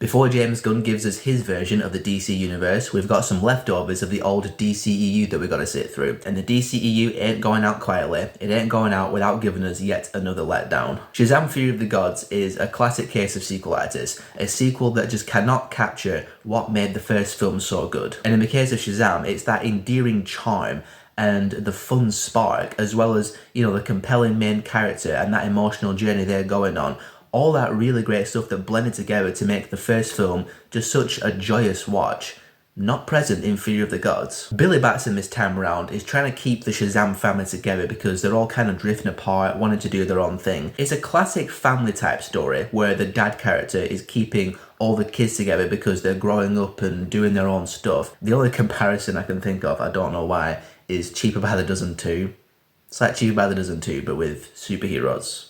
Before James Gunn gives us his version of the DC universe, we've got some leftovers of the old DCEU that we've got to sit through. And the DCEU ain't going out quietly. It ain't going out without giving us yet another letdown. Shazam! Fury of the Gods is a classic case of sequelitis. A sequel that just cannot capture what made the first film so good. And in the case of Shazam, it's that endearing charm and the fun spark, as well as, you know, the compelling main character and that emotional journey they're going on. All that really great stuff that blended together to make the first film just such a joyous watch. Not present in Fury of the Gods. Billy Batson this time around is trying to keep the Shazam family together because they're all kind of drifting apart, wanting to do their own thing. It's a classic family type story where the dad character is keeping all the kids together because they're growing up and doing their own stuff. The only comparison I can think of, I don't know why, is Cheaper by the Dozen 2. It's like Cheaper by the Dozen 2, but with superheroes.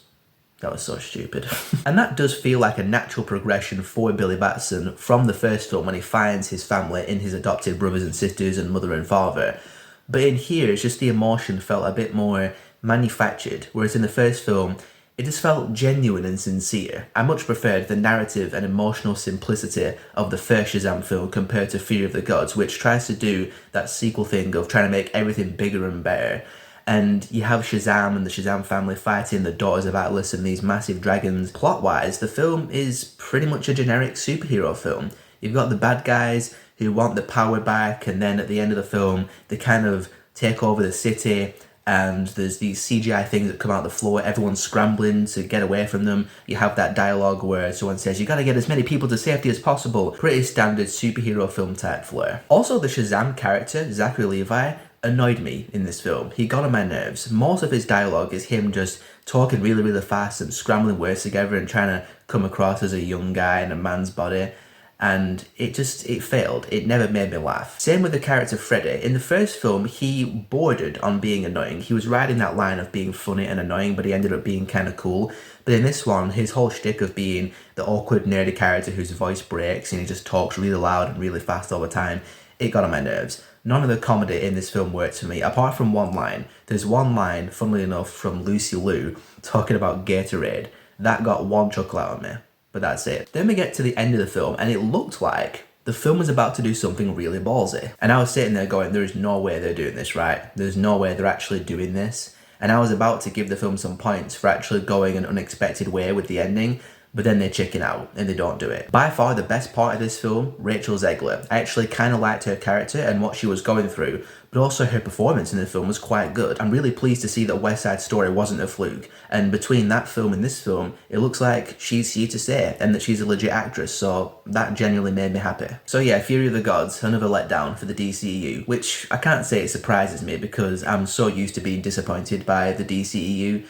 That was so stupid. And that does feel like a natural progression for Billy Batson from the first film when he finds his family in his adopted brothers and sisters and mother and father. But in here, it's just the emotion felt a bit more manufactured, whereas in the first film, it just felt genuine and sincere. I much preferred the narrative and emotional simplicity of the first Shazam film compared to Fury of the Gods, which tries to do that sequel thing of trying to make everything bigger and better. And you have Shazam and the Shazam family fighting the Daughters of Atlas and these massive dragons. Plot-wise, the film is pretty much a generic superhero film. You've got the bad guys who want the power back, and then at the end of the film, they kind of take over the city, and there's these CGI things that come out the floor, everyone's scrambling to get away from them. You have that dialogue where someone says, you gotta get as many people to safety as possible. Pretty standard superhero film type flair. Also, the Shazam character, Zachary Levi, annoyed me in this film. He got on my nerves. Most of his dialogue is him just talking really, really fast and scrambling words together and trying to come across as a young guy in a man's body. And it failed. It never made me laugh. Same with the character Freddy. In the first film, he bordered on being annoying. He was riding that line of being funny and annoying, but he ended up being kind of cool. But in this one, his whole shtick of being the awkward, nerdy character whose voice breaks and he just talks really loud and really fast all the time, it got on my nerves. None of the comedy in this film worked for me, apart from one line. There's one line, funnily enough, from Lucy Liu, talking about Gatorade. That got one chuckle out of me. But that's it. Then we get to the end of the film, and it looked like the film was about to do something really ballsy. And I was sitting there going, there is no way they're doing this right. There's no way they're actually doing this. And I was about to give the film some points for actually going an unexpected way with the ending, but then they chicken out and they don't do it. By far the best part of this film, Rachel Zegler. I actually kind of liked her character and what she was going through, but also her performance in the film was quite good. I'm really pleased to see that West Side Story wasn't a fluke, and between that film and this film, it looks like she's here to stay and that she's a legit actress, so that genuinely made me happy. So yeah, Fury of the Gods, another letdown for the DCEU, which I can't say it surprises me because I'm so used to being disappointed by the DCEU.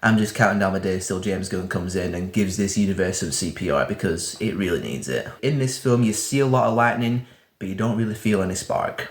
I'm just counting down my days till James Gunn comes in and gives this universe some CPR because it really needs it. In this film, you see a lot of lightning, but you don't really feel any spark.